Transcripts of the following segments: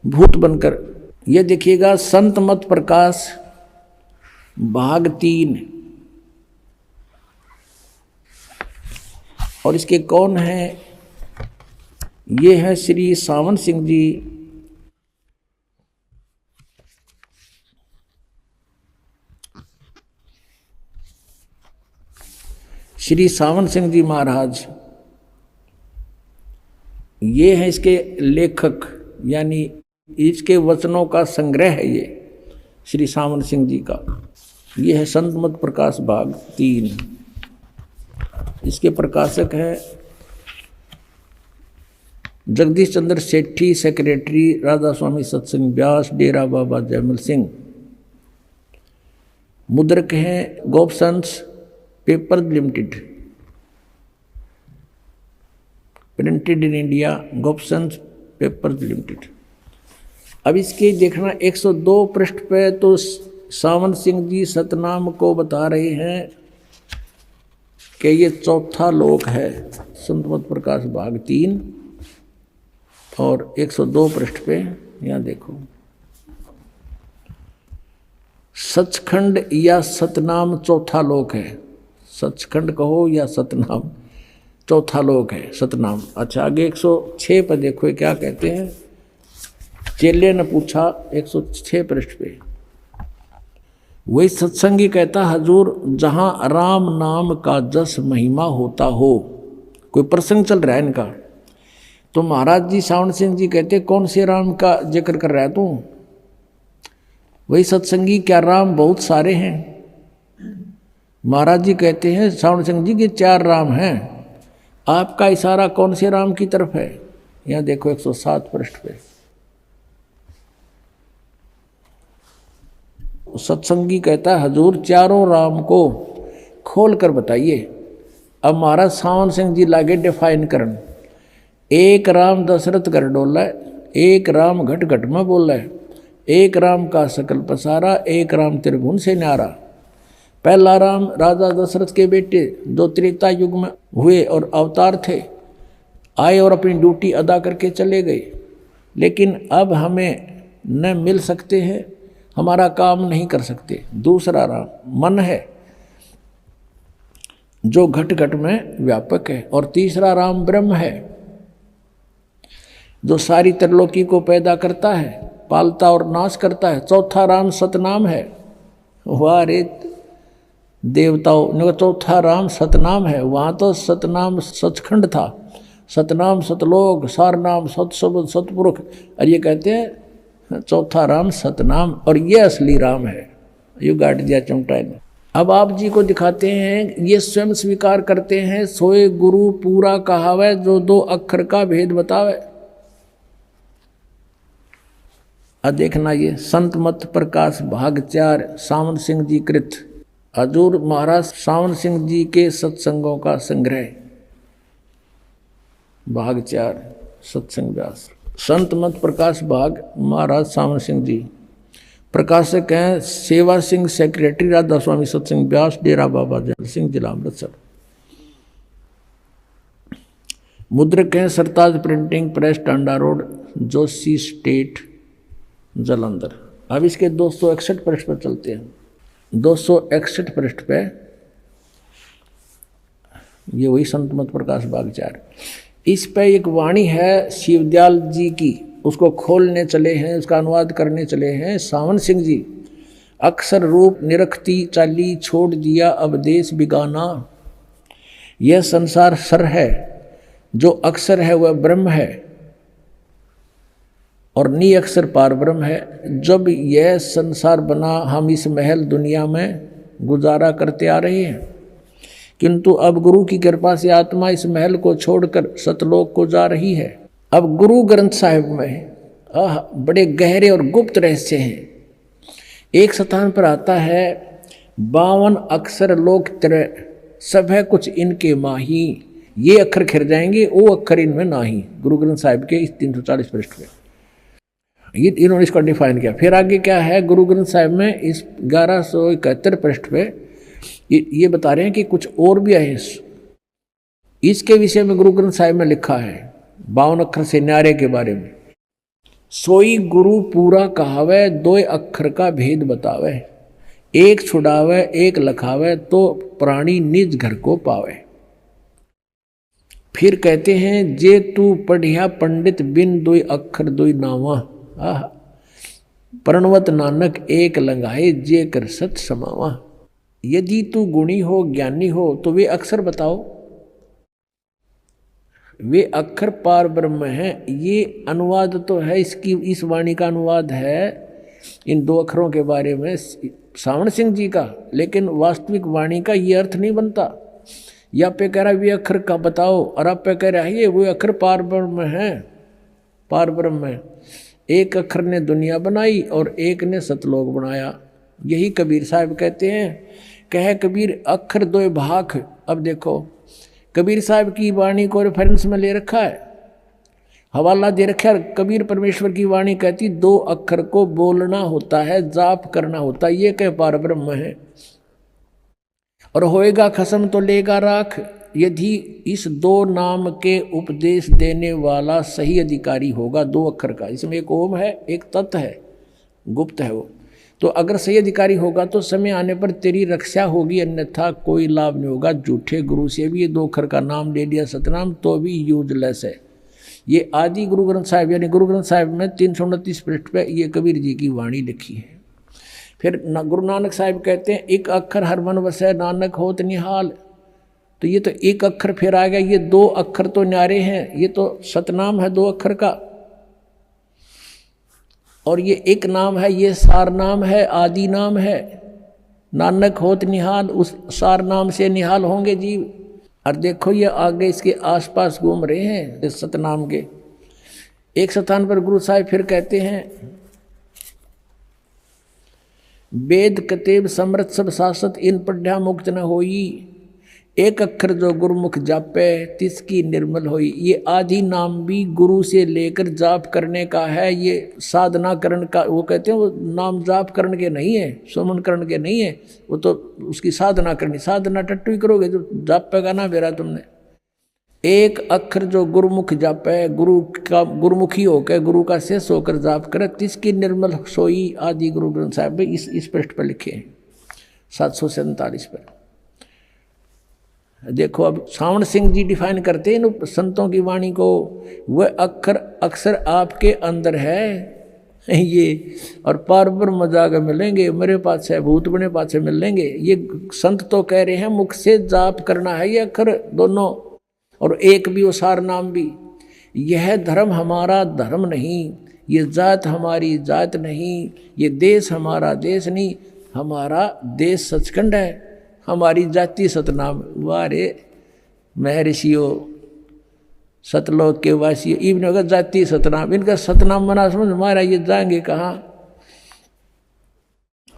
भूत बनकर। ये देखिएगा संत मत प्रकाश भाग 3। और इसके कौन है? ये है श्री सावन सिंह जी। श्री सावन सिंह जी महाराज ये है इसके लेखक, यानी इसके वचनों का संग्रह है ये श्री सावन सिंह जी का। ये है संत मत प्रकाश भाग 3। इसके प्रकाशक है जगदीश चंद्र सेठी, सेक्रेटरी राधा स्वामी सत्संग व्यास, डेरा बाबा जयमल सिंह। मुद्रक हैं Gopsons paper limited, printed in India, Gopsons paper limited. अब इसके देखना 102 पृष्ठ पे तो सावन सिंह जी सतनाम को बता रहे हैं कि ये चौथा लोक है, संत मत प्रकाश भाग 3। और 102 पृष्ठ पे यहाँ देखो, सचखंड या सतनाम चौथा लोक है। सचखंड कहो या सतनाम, चौथा लोक है सतनाम। अच्छा आगे 106 पर देखो क्या कहते हैं। चेले ने पूछा 106 पृष्ठ पे, वही सत्संगी कहता हजूर जहां राम नाम का जस महिमा होता हो। कोई प्रसंग चल रहा है इनका। तो महाराज जी सावन सिंह जी कहते कौन से राम का जिक्र कर रहा है तू? वही सत्संगी क्या राम बहुत सारे हैं? महाराज जी कहते हैं सावन सिंह जी के 4 राम हैं। आपका इशारा कौन से राम की तरफ है? यहाँ देखो 107 पृष्ठ पे। सत्संगी कहता है हजूर चारों राम को खोल कर बताइए। अब महाराज सावन सिंह जी लागे डिफाइन करन। एक राम दशरथ कर डोला है, एक राम घट घट में बोला है, एक राम का सकल पसारा, एक राम त्रिभुवन से न्यारा। पहला राम राजा दशरथ के बेटे जो त्रेता युग में हुए और अवतार थे, आए और अपनी ड्यूटी अदा करके चले गए, लेकिन अब हमें न मिल सकते हैं, हमारा काम नहीं कर सकते। दूसरा राम मन है जो घट घट में व्यापक है। और तीसरा राम ब्रह्म है जो सारी त्रिलोकी को पैदा करता है, पालता और नाश करता है। चौथा राम सतनाम है। वाह रे देवताओं, चौथा राम सतनाम है। वहाँ तो सतनाम सचखंड था, सतनाम सतलोक, सारनाम सतशब्द सतपुरुष। और ये कहते हैं चौथा राम सतनाम, और ये असली राम है। यू गाट दिया चमटा ने। अब आप जी को दिखाते हैं, ये स्वयं स्वीकार करते हैं सोए गुरु पूरा कहावे जो 2 अक्षर का भेद बतावे। अब देखना ये संत मत प्रकाश भाग 4 सावन सिंह जी कृत हजूर महाराज सावन सिंह जी के सत्संगों का संग्रह भाग 4 सत्संग व्यास। संत मत प्रकाश भाग महाराज सावन सिंह जी। प्रकाशक हैं सेवा सिंह, सेक्रेटरी राधा स्वामी सत्संग व्यास, डेरा बाबा जयमल सिंह, जिला अमृतसर। मुद्रक हैं Sartaj printing press, Tanda road, Joshi state, Jalandhar. अब इसके 261 पृष्ठ पर चलते हैं। 261 पृष्ठ पे ये वही संत मत प्रकाश भाग 4। इस पे एक वाणी है शिवदयाल जी की, उसको खोलने चले हैं, उसका अनुवाद करने चले हैं सावन सिंह जी। अक्षर रूप निरखती चाली छोड़ दिया अब देश बिगाना। यह संसार सर है, जो अक्षर है वह ब्रह्म है और नी अक्षर पार ब्रह्म है। जब यह संसार बना हम इस महल दुनिया में गुजारा करते आ रहे हैं, किंतु अब गुरु की कृपा से आत्मा इस महल को छोड़कर सतलोक को जा रही है। अब गुरु ग्रंथ साहिब में बड़े गहरे और गुप्त रहस्य हैं। एक स्थान पर आता है 52 अक्षर लोक त्रय सब है कुछ इनके माही। ये अक्षर खिर जाएंगे, वो अक्षर इनमें नाही। गुरु ग्रंथ साहिब के इस 340 पृष्ठ पे ये इन्होंने इसको डिफाइन किया। फिर आगे क्या है गुरु ग्रंथ साहिब में इस 1171 पृष्ठ पे ये बता रहे हैं कि कुछ और भी है। इसके विषय में गुरु ग्रंथ साहिब में लिखा है 52 अक्षर से न्यारे के बारे में। सोई गुरु पूरा कहावे, दो अक्षर का भेद बतावे। एक छुड़ावे एक लखावे, तो प्राणी निज घर को पावे। फिर कहते हैं, जे तू पढ़िया पंडित, बिन दुई अक्षर दुई नावा। आह, प्रणवत नानक एक लंगाए, जे कर सत समावा। यदि तू गुणी हो ज्ञानी हो तो वे अक्षर बताओ। वे अक्षर पार ब्रह्म है। ये अनुवाद तो है, इसकी इस वाणी का अनुवाद है इन दो अक्षरों के बारे में सावण सिंह जी का, लेकिन वास्तविक वाणी का ये अर्थ नहीं बनता। या पे कह रहा है वे अक्षर का बताओ, और आप पे कह रहा है ये वो अक्षर पार ब्रह्म है। पार ब्रह्म है। एक अक्षर ने दुनिया बनाई और एक ने सतलोक बनाया। यही कबीर साहब कहते हैं। कहे कबीर अक्षर दो भाख। अब देखो कबीर साहब की वाणी को रेफरेंस में ले रखा है, हवाला दे रखा है। कबीर परमेश्वर की वाणी कहती दो अक्षर को बोलना होता है, जाप करना होता है। ये कह पार ब्रह्म है। और होएगा खसम तो लेगा राख, यदि इस दो नाम के उपदेश देने वाला सही अधिकारी होगा। दो अक्षर का, इसमें एक ओम है एक तत् है, गुप्त है वो। तो अगर सही अधिकारी होगा तो समय आने पर तेरी रक्षा होगी, अन्यथा कोई लाभ नहीं होगा। झूठे गुरु से भी ये दो अक्षर का नाम ले लिया सतनाम तो भी यूजलेस है। ये आदि गुरु ग्रंथ साहिब यानी गुरु ग्रंथ साहिब में 329 पृष्ठ पे ये कबीर जी की वाणी लिखी है। फिर गुरु नानक साहिब कहते हैं, एक अक्षर हर मन वसै, नानक होत निहाल। तो ये तो एक अक्षर फिर आ गया। ये दो अक्षर तो न्यारे हैं, ये तो सतनाम है दो अक्षर का, और ये एक नाम है, ये सार नाम है, आदि नाम है। नानक होत निहाल, उस सार नाम से निहाल होंगे जीव। और देखो ये आगे इसके आसपास घूम रहे हैं इस सतनाम के। एक स्थान पर गुरु साहिब फिर कहते हैं, वेद कतेब समृत सब शासत, इन पढ़्या मुक्त न होई। एक अक्षर जो गुरुमुख जापे, तिसकी निर्मल होई। ये आदि नाम भी गुरु से लेकर जाप करने का है। ये साधना करण का, वो कहते हैं वो नाम जाप करण के नहीं है, सुमन करण के नहीं है, वो तो उसकी साधना करनी। साधना टट्टू ही करोगे जो जाप पे का ना बेरा तुमने। एक अक्षर जो गुरुमुख जापे, गुरु का गुरुमुखी होकर गुरु का शेष होकर जाप करे, तिसकी निर्मल सोई। आदि गुरु ग्रंथ साहिब में इस पृष्ठ पर लिखे हैं 747 पर। देखो अब सावण सिंह जी डिफाइन करते हैं इन संतों की वाणी को। वह अक्षर आपके अंदर है ये, और पार ब्रह्म जाकर मिलेंगे, मेरे पास है भूत बने पास मिलेंगे। ये संत तो कह रहे हैं मुख से जाप करना है ये अक्षर दोनों, और एक भी वो सार नाम भी। यह धर्म हमारा धर्म नहीं, ये जात हमारी जात नहीं, ये देश हमारा देश नहीं, हमारा देश सचखंड है, हमारी जाति सतनाम। वारे महर्षियों सतलोक के वासी, इवन अगर जाति सतनाम, इनका सतनाम मना समझ हमारा, ये जाएंगे कहाँ।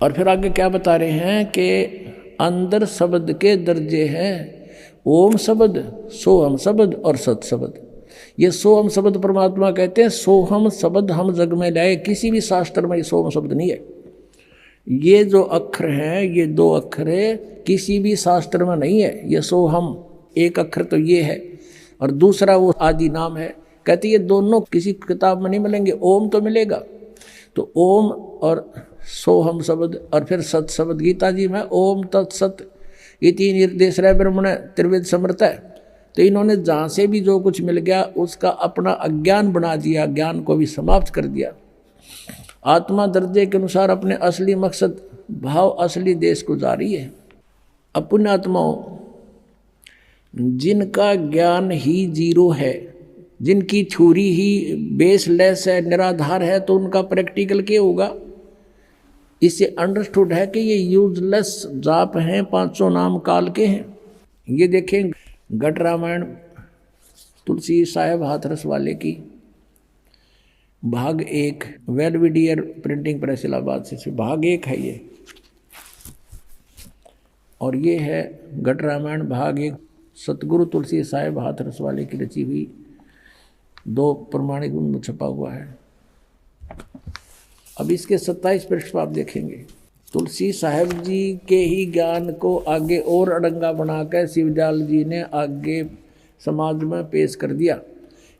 और फिर आगे क्या बता रहे हैं कि अंदर शब्द के दर्जे हैं, ओम शब्द, सोहम शब्द और सत शब्द। ये सोहम शब्द परमात्मा कहते हैं। सोहम शब्द हम जग में लाए, किसी भी शास्त्र में ये सोहम शब्द नहीं है। ये जो अक्षर हैं, ये दो अक्षर है, किसी भी शास्त्र में नहीं है। ये सोहम एक अक्षर तो ये है, और दूसरा वो आदि नाम है। कहते ये दोनों किसी किताब में नहीं मिलेंगे, ओम तो मिलेगा। तो ओम और सोहम शब्द और फिर सत शब्द गीता जी में ओम तत्सत इति निर्देश रह ब्रह्मण त्रिवेद समर्थ है। तो इन्होंने जहाँ से भी जो कुछ मिल गया उसका अपना अज्ञान बना दिया, ज्ञान को भी समाप्त कर दिया। आत्मा दर्जे के अनुसार अपने असली मकसद भाव असली देश को जारी है। अपने आत्माओं जिनका ज्ञान ही जीरो है, जिनकी थ्योरी ही बेसलेस है, निराधार है, तो उनका प्रैक्टिकल क्या होगा। इससे अंडरस्टूड है कि ये यूजलेस जाप हैं, 500 नाम काल के हैं। ये देखें घट रामायण तुलसी साहेब हाथरस वाले की भाग 1 वेलविडियर प्रिंटिंग प्रेस इलाहाबाद से भाग 1 है ये, और ये है घट रामायण भाग 1 सतगुरु तुलसी साहेब हाथरस वाले की रची हुई, 2 प्रमाणिक में छपा हुआ है। अब इसके 27 पृष्ठ पर आप देखेंगे तुलसी साहेब जी के ही ज्ञान को आगे और अड़ंगा बनाकर शिवदयाल जी ने आगे समाज में पेश कर दिया।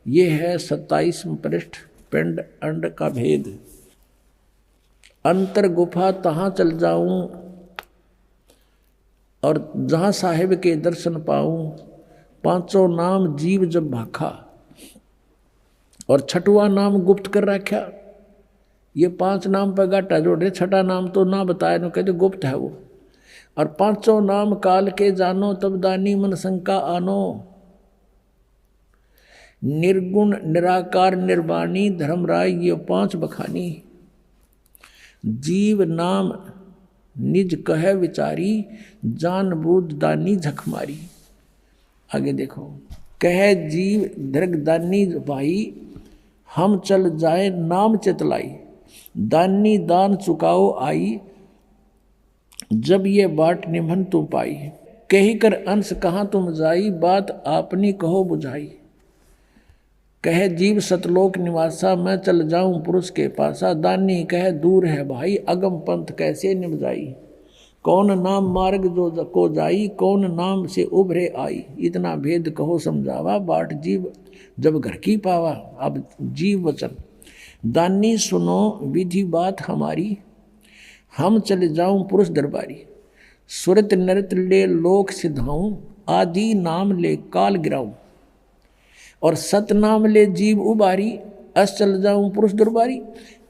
ये है 27 पृष्ठ पिंड अंड का भेद। अंतर गुफा तहाँ चल जाऊं और जहाँ साहिब के दर्शन पाऊं। पांचों नाम जीव जब भाखा और छठवां नाम गुप्त कर रखा। ये 5 नाम पर गाटा जोड़े, छठा नाम तो ना बताया, ना कहते गुप्त है वो। और पांचों नाम काल के जानो तब दानी मन शंका आनो। निर्गुण निराकार निर्वाणी धर्मराय ये 5 बखानी। जीव नाम निज कह विचारी जान बूझ दानी झकमारी। आगे देखो, कह जीव दृगदानी भाई हम चल जाए नाम चितलाई। दानी दान चुकाओ आई जब ये बाट निमन तुम पाई। कही कर अंश कहाँ तुम जाई बात आपनी कहो बुझाई। कह जीव सतलोक निवासा मैं चल जाऊं पुरुष के पासा। दानी कह दूर है भाई अगम पंथ कैसे निभ जाई। कौन नाम मार्ग जो को जाई कौन नाम से उभरे आई। इतना भेद कहो समझावा बाट जीव जब घर की पावा। अब जीव वचन दानी सुनो विधि बात हमारी हम चले जाऊं पुरुष दरबारी। सुरत नृत ले लोक सिधाऊं आदि नाम ले काल गिराऊं। और सतनाम ले जीव उबारी अस चल जाऊं पुरुष दरबारी।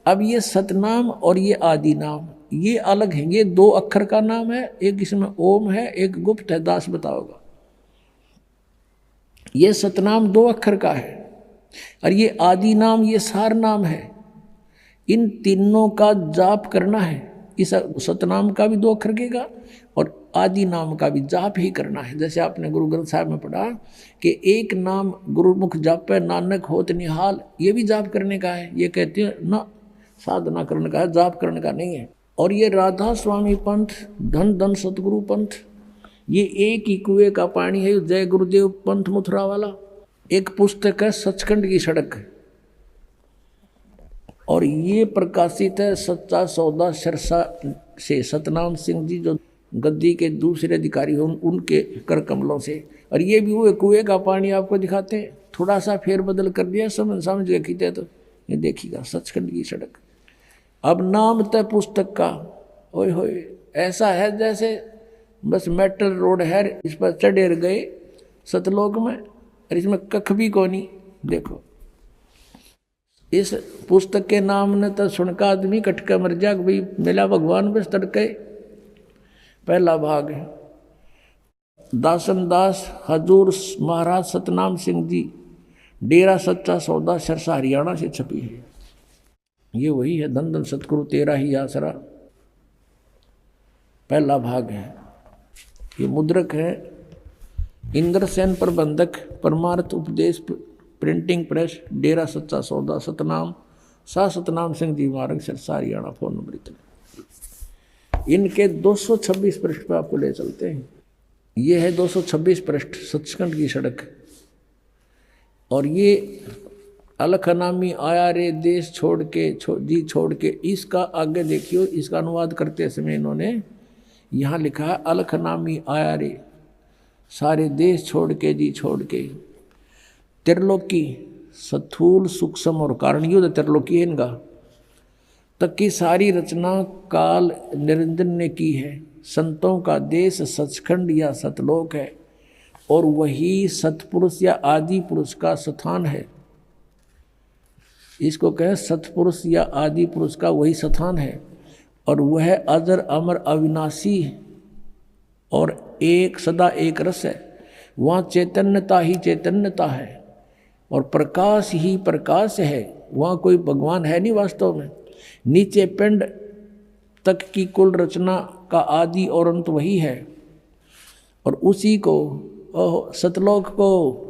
अब ये सतनाम और ये आदि नाम ये अलग है। ये 2 अक्षर का नाम है, एक इसमें ओम है एक गुप्त है। दास बताओगा ये सतनाम 2 अक्षर का है और ये आदि नाम ये सार नाम है। इन तीनों का जाप करना है। इस सतनाम का भी 2 अक्षर का और आदि नाम का भी जाप ही करना है। जैसे आपने गुरु ग्रंथ साहब में पढ़ा कि एक नाम गुरुमुख जापे नानक होत निहाल, ये भी जाप करने का है। ये कहते हैं ना साधना करने का है, जाप करने का नहीं है। और ये राधा स्वामी पंथ धन धन सतगुरु पंथ ये एक ही कुएं का पानी है। जय गुरुदेव पंथ मथुरा वाला एक पुस्तक है सचखंड की सड़क और ये प्रकाशित है सच्चा सौदा सिरसा से। सतनाम सिंह जी जो गद्दी के दूसरे अधिकारी हैं उनके कर कमलों से। और ये भी वो कुएं का पानी आपको दिखाते हैं। थोड़ा सा फेरबदल कर दिया समझ गए खींचे तो ये देखिएगा सचखंड की सड़क। अब नाम तय पुस्तक का ओए होए ऐसा है जैसे बस मेटल रोड है इस पर चढ़ेर गए सतलोक में और इसमें कख भी कोनी। देखो इस पुस्तक के नाम ने तो सुनकर आदमी कटके मर जा भाई मिला भगवान बस तड़के। पहला भाग है दासन दास हजूर महाराज सतनाम सिंह जी डेरा सच्चा सौदा सिरसा हरियाणा से छपी है। ये वही है धन धन सतगुरु तेरा ही आसरा। पहला भाग है। ये मुद्रक है इंद्रसेन प्रबंधक परमार्थ उपदेश प्रिंटिंग प्रेस डेरा सच्चा सौदा सतनाम सतनाम सिंह जी मार्ग सिरसा हरियाणा। फोन नंबर इतने। इनके 226 पृष्ठ पे आपको ले चलते हैं। ये है 226 पृष्ठ सचखंड की सड़क। और ये अलखनामी आया रे देश छोड़ के जी छोड़ के। इसका आगे देखियो इसका अनुवाद करते समय इन्होंने यहाँ लिखा है अलखनामी आया रे सारे देश छोड़ के जी छोड़ के। त्रिलोकी स्थूल सूक्ष्म और कारणयुद्ध त्रिलोकी है इनका तक की सारी रचना काल निरंजन ने की है। संतों का देश सचखंड या सतलोक है और वही सतपुरुष या आदि पुरुष का स्थान है। इसको कहें सतपुरुष या आदि पुरुष का वही स्थान है और वह अजर अमर अविनाशी और एक सदा एक रस है। वहाँ चैतन्यता ही चैतन्यता है और प्रकाश ही प्रकाश है। वहाँ कोई भगवान है नहीं वास्तव में। नीचे पिंड तक की कुल रचना का आदि और अंत वही है और उसी को सतलोक को।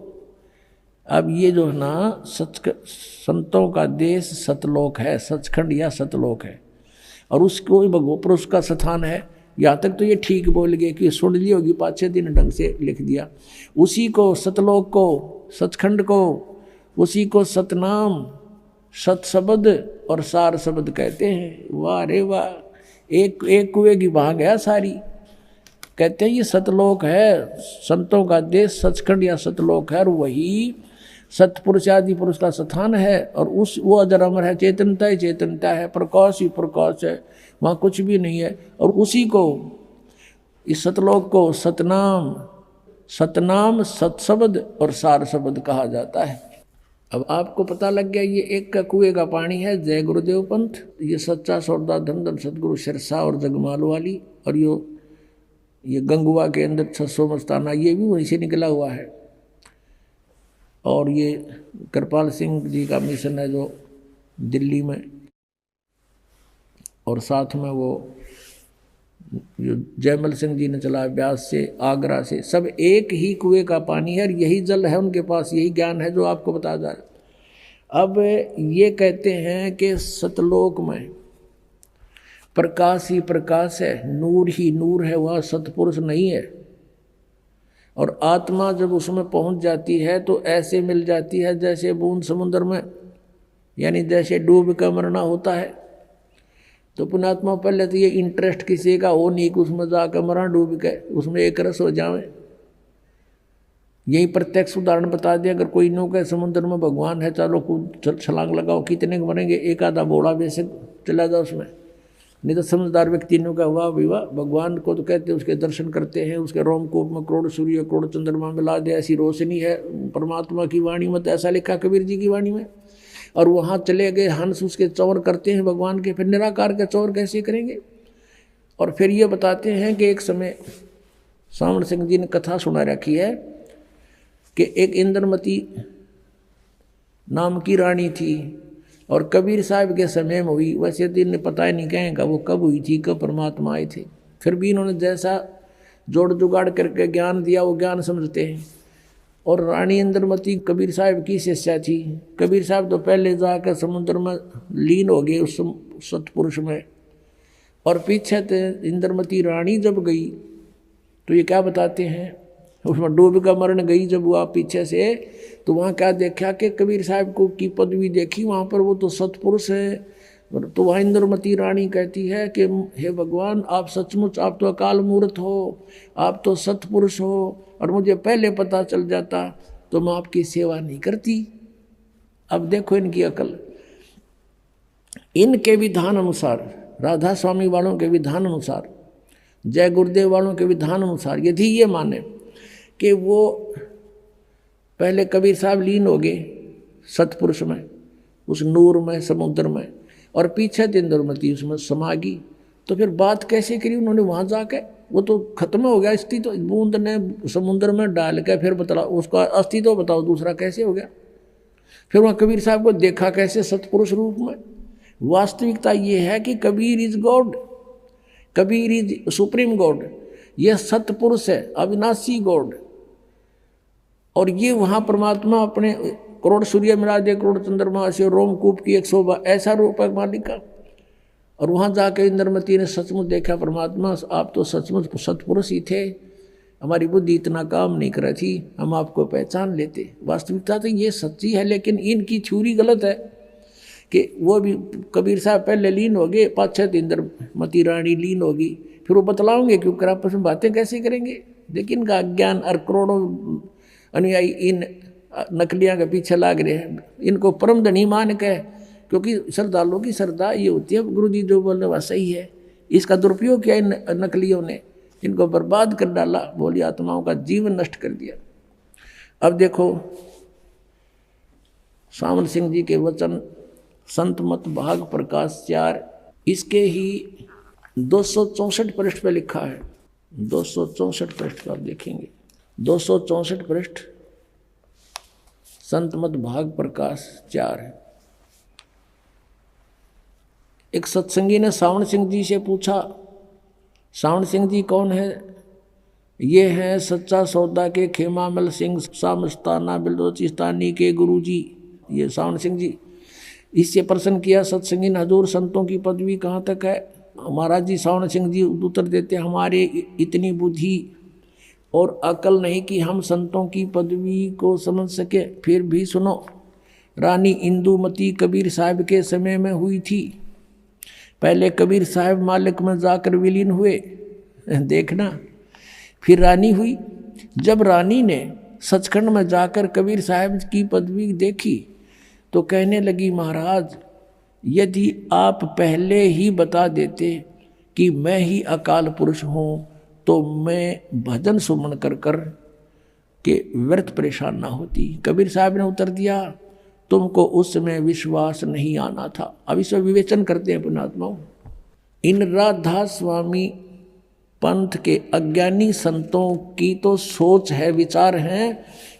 अब ये जो है ना संतों का देश सतलोक है सचखंड या सतलोक है और उसको पुरुष का स्थान है। यहाँ तक तो ये ठीक बोल गए कि सुन ली होगी 5-6 दिन ढंग से लिख दिया। उसी को सतलोक को सचखंड को उसी को सतनाम सत शब्द और सार शब्द कहते हैं। वाह रे वाह एक कुएं की भाग है सारी। कहते हैं ये सतलोक है संतों का देश सचखंड या सतलोक है और वही सतपुरुष आदि पुरुष का स्थान है और वो अजर अमर है, चेतनता ही चेतनता है, प्रकाश ही प्रकाश है, वहाँ कुछ भी नहीं है। और उसी को, इस सतलोक को सतनाम सतशब्द और सार शब्द कहा जाता है। अब आपको पता लग गया ये एक का कुएं का पानी है जय गुरुदेव पंथ, ये सच्चा सौदा धन सतगुरु सिरसा और जगमाल वाली, और ये गंगुआ के अंदर 600 मस्ताना ये भी वहीं से निकला हुआ है। और ये कृपाल सिंह जी का मिशन है जो दिल्ली में, और साथ में वो जो जयमल सिंह जी ने चला ब्यास से, आगरा से, सब एक ही कुएं का पानी है और यही जल है उनके पास, यही ज्ञान है जो आपको बताया जा रहा है। अब ये कहते हैं कि सतलोक में प्रकाश ही प्रकाश है, नूर ही नूर है, वह सतपुरुष नहीं है। और आत्मा जब उसमें पहुंच जाती है तो ऐसे मिल जाती है जैसे बूंद समुद्र में, यानी जैसे डूब कर मरना होता है। तो पुण्यात्मा पहले तो ये इंटरेस्ट किसी का हो नहीं कि उसमें जाकर मरा डूब के, उसमें एक रस हो जावे। यही प्रत्यक्ष उदाहरण बता दिया, अगर कोई नो कहे समुद्र में भगवान है, चलो कूद छलांग लगाओ, कितने मरेंगे, एक आधा बोड़ा बेशक चला जाओ उसमें। नहीं तो समझदार व्यक्ति ने कहा वाह विवाह, भगवान को तो कहते हैं, उसके दर्शन करते हैं, उसके रोमकूप में करोड़ सूर्य करोड़ चंद्रमा मिला दे, ऐसी रोशनी है परमात्मा की वाणी में, तो ऐसा लिखा कबीर जी की वाणी में। और वहाँ चले गए हंस उसके चौर करते हैं भगवान के, फिर निराकार के चौर कैसे करेंगे। और फिर ये बताते हैं कि एक समय सावण सिंह जी ने कथा सुना रखी है कि एक इंद्रमती नाम की रानी थी और कबीर साहब के समय में हुई। वैसे दिन ने पता ही नहीं कहेगा वो कब हुई थी, कब परमात्मा आए थे। फिर भी इन्होंने जैसा जोड़ जुगाड़ करके ज्ञान दिया वो ज्ञान समझते हैं। और रानी इंद्रमती कबीर साहब की शिष्या थी। कबीर साहब तो पहले जाकर समुद्र में लीन हो गए उस सतपुरुष में, और पीछे तो इंद्रमती रानी जब गई तो ये क्या बताते हैं, उसमें डूब कर मरण गई जब वो पीछे से, तो वहाँ क्या देखा कि कबीर साहब को की पदवी देखी, वहाँ पर वो तो सतपुरुष है। तो वहाँ इंद्रमती रानी कहती है कि हे भगवान, आप सचमुच, आप तो अकाल मूर्त हो, आप तो सतपुरुष हो, और मुझे पहले पता चल जाता तो मैं आपकी सेवा नहीं करती। अब देखो इनकी अकल, इनके विधान अनुसार, राधा स्वामी वालों के विधान अनुसार, जय गुरुदेव वालों के विधान अनुसार, यदि ये माने कि वो पहले कबीर साहब लीन हो गए सतपुरुष में, उस नूर में, समुद्र में, और पीछे इंद्रमती उसमें समा गई, तो फिर बात कैसे करी उन्होंने वहाँ जाके, वो तो खत्म हो गया अस्तित्व, तो बूंद ने समुद्र में डाल के फिर बता उसका अस्तित्व बताओ दूसरा कैसे हो गया। फिर वहाँ कबीर साहब को देखा कैसे सतपुरुष रूप में। वास्तविकता ये है कि Kabir is God, Kabir is supreme God, यह सतपुरुष है, अविनाशी गॉड। और ये वहाँ परमात्मा अपने करोड़ सूर्य मिला दे, करोड़ चंद्रमा से, रोमकूप की 100 ऐसा रूप है मालिक का। और वहाँ जाकर इंद्रमती ने सचमुच देखा, परमात्मा आप तो सचमुच सतपुरुष ही थे, हमारी बुद्धि इतना काम नहीं कर रही थी, हम आपको पहचान लेते। वास्तविकता तो ये सच्ची है, लेकिन इनकी थ्योरी गलत है कि वो भी कबीर साहब पहले लीन हो गए, पाछे इंद्रमती रानी लीन होगी, फिर वो बतलाओगे क्योंकि आपस में बातें कैसे करेंगे। लेकिन इनका अज्ञान और करोड़ों अनुयायी इन नकलियाँ के पीछे लाग रहे हैं, इनको परम धनी मान के, क्योंकि श्रद्धालुओं की श्रद्धा ये होती है गुरु जी जो बोलने वह सही है। इसका दुरुपयोग किया इन नकलियों ने, इनको बर्बाद कर डाला, बोली आत्माओं का जीवन नष्ट कर दिया। अब देखो सावन सिंह जी के वचन, संत मत भाग प्रकाश 4, इसके ही 264 पृष्ठ पे लिखा है। 264 पृष्ठ पर आप देखेंगे, 264 पृष्ठ, संत मत भाग प्रकाश 4 है। एक सत्संगी ने सावण सिंह जी से पूछा, सावण सिंह जी कौन है? ये हैं सच्चा सौदा के खेमामल सिंह सामस्ताना बिलोचिस्तानी के गुरु जी, ये सावण सिंह जी। इससे प्रश्न किया सत्संगी ने, हजूर संतों की पदवी कहाँ तक है? महाराज जी सावण सिंह जी उत्तर देते, हमारे इतनी बुद्धि और अकल नहीं कि हम संतों की पदवी को समझ सके। फिर भी सुनो, रानी इंदुमती कबीर साहब के समय में हुई थी। पहले कबीर साहब मालिक में जाकर विलीन हुए, देखना, फिर रानी हुई। जब रानी ने सचखंड में जाकर कबीर साहब की पदवी देखी तो कहने लगी, महाराज यदि आप पहले ही बता देते कि मैं ही अकाल पुरुष हूँ तो मैं भजन सुमन कर कर के व्यर्थ परेशान ना होती। कबीर साहब ने उत्तर दिया, तुमको उस समय विश्वास नहीं आना था। अब इसमें विवेचन करते हैं पुण्यात्माओं। इन राधा स्वामी पंथ के अज्ञानी संतों की तो सोच है, विचार है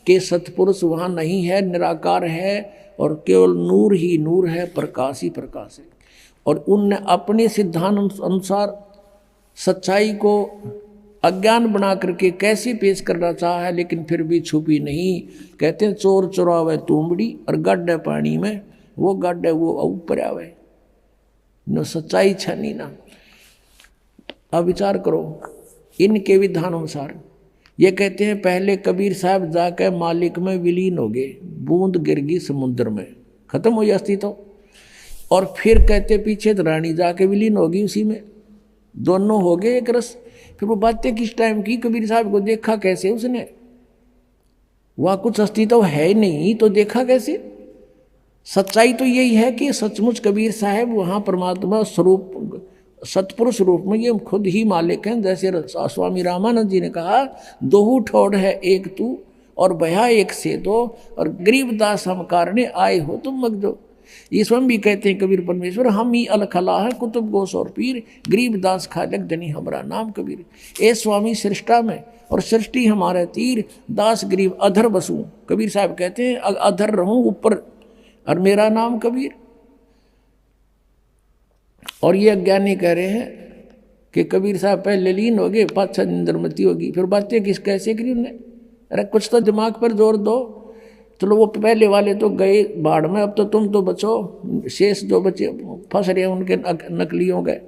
कि सतपुरुष वहाँ नहीं है, निराकार है और केवल नूर ही नूर है, प्रकाश ही प्रकाश है। और उनने अपने सिद्धांत अनुसार सच्चाई को अज्ञान बना करके कैसे पेश करना चाहा है, लेकिन फिर भी छुपी नहीं। कहते हैं चोर चुरावे तुमड़ी और गड्ढे पानी में, वो गड्ढे वो ऊपर आवे, नो सच्चाई छनी ना। अब विचार करो इनके विधान अनुसार। ये कहते हैं पहले कबीर साहब जाकर मालिक में विलीन हो गए, बूंद गिर गई समुद्र में, खत्म हो गया अस्तित्व। और फिर कहते पीछे तो रानी जाके विलीन होगी उसी में, दोनों हो गए एक रस। फिर वो बातें किस टाइम की, कबीर साहब को देखा कैसे उसने, वहाँ कुछ अस्तित्व है ही नहीं तो देखा कैसे। सच्चाई तो यही है कि सचमुच कबीर साहब वहाँ परमात्मा स्वरूप सतपुरुष रूप में ये खुद ही मालिक हैं। जैसे स्वामी रामानंद जी ने कहा, दोहू ठोड़ है एक तू और भया एक से दो, और गरीबदास हम कारणे आए हो तुम मगजो। ये स्वयं भी कहते हैं कबीर परमेश्वर, हम ही अलखला है कुतुब गोस और पीर, गरीबदास खालक धनी हमारा नाम कबीर। ए स्वामी सृष्टा में और सृष्टि हमारे तीर, दास गरीब अधर बसूं। कबीर साहब कहते हैं अधर रहूं ऊपर और मेरा नाम कबीर। और ये अज्ञानी कह रहे हैं कि कबीर साहब पहले लीन हो गए, पाछा निंदरमती होगी। फिर बातें किस कैसे करी उन्हें, अरे कुछ तो दिमाग पर जोर दो। चलो वो पहले वाले तो गए बाढ़ में, अब तो तुम तो बचो, शेष जो बचे फंस रहे हैं उनके नकलियों गए,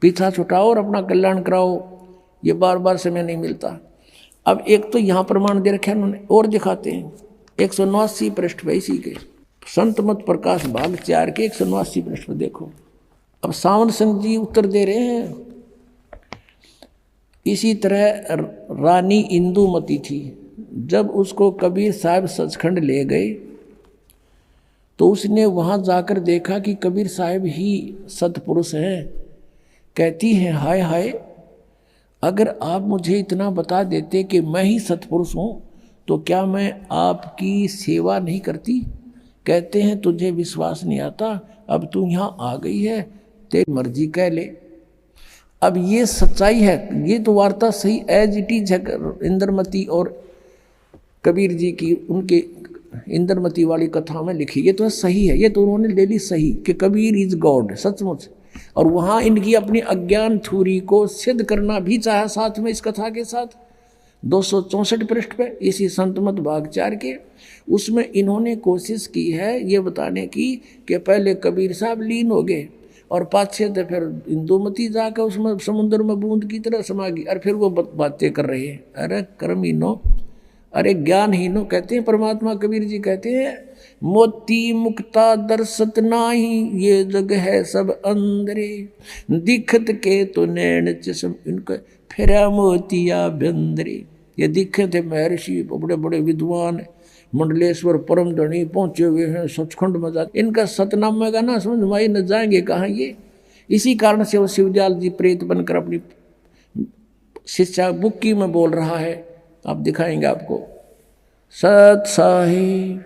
पीछा छुटाओ और अपना कल्याण कराओ। ये बार बार समय नहीं मिलता। अब एक तो यहाँ प्रमाण दे रखे उन्होंने, और दिखाते हैं 189 पृष्ठ पे इसी के संत मत प्रकाश भाग 4 के 189 पृष्ठ पे देखो। अब सावन सिंह जी उत्तर दे रहे हैं, इसी तरह रानी इंदुमती थी, जब उसको कबीर साहब सचखंड ले गए तो उसने वहाँ जाकर देखा कि कबीर साहब ही सतपुरुष हैं। कहती हैं, हाय हाय, अगर आप मुझे इतना बता देते कि मैं ही सतपुरुष हूँ तो क्या मैं आपकी सेवा नहीं करती। कहते हैं तुझे विश्वास नहीं आता, अब तू यहाँ आ गई है, तेरी मर्जी कह ले। अब ये सच्चाई है, ये तो वार्ता सही एज इट इज है इंद्रमती और कबीर जी की, उनके इंद्रमती वाली कथा में लिखी। ये तो सही है, ये तो उन्होंने ले ली सही कि कबीर इज गॉड सचमुच। और वहाँ इनकी अपनी अज्ञान थ्योरी को सिद्ध करना भी चाहा साथ में इस कथा के साथ। 264 पृष्ठ पे इसी संतमत भाग 4 के, उसमें इन्होंने कोशिश की है ये बताने की कि पहले कबीर साहब लीन हो गए और पाछे तो फिर इंदुमती जाकर उसमें समुद्र में बूंद की तरह समा गई। और फिर वो बातें कर रहे हैं, अरे कर्महीनो, अरे ज्ञानहीनो। कहते हैं परमात्मा कबीर जी कहते हैं, मोती मुक्ता दर्शत नाही, ये जग है सब अंदरे, दिखत के तो नैन चश्म इनके फेरा मोतिया बंदरे। ये दिखे थे महर्षि, बड़े बड़े विद्वान मंडलेश्वर परम धनी पहुंचे हुए हैं सचखंड में जा, इनका सतनाम में गाना समझ माई न जाएंगे कहाँ ये। इसी कारण से वो शिवदयाल जी प्रेत बनकर अपनी शिष्या बुक्की में बोल रहा है, आप दिखाएंगे आपको। सत साहिब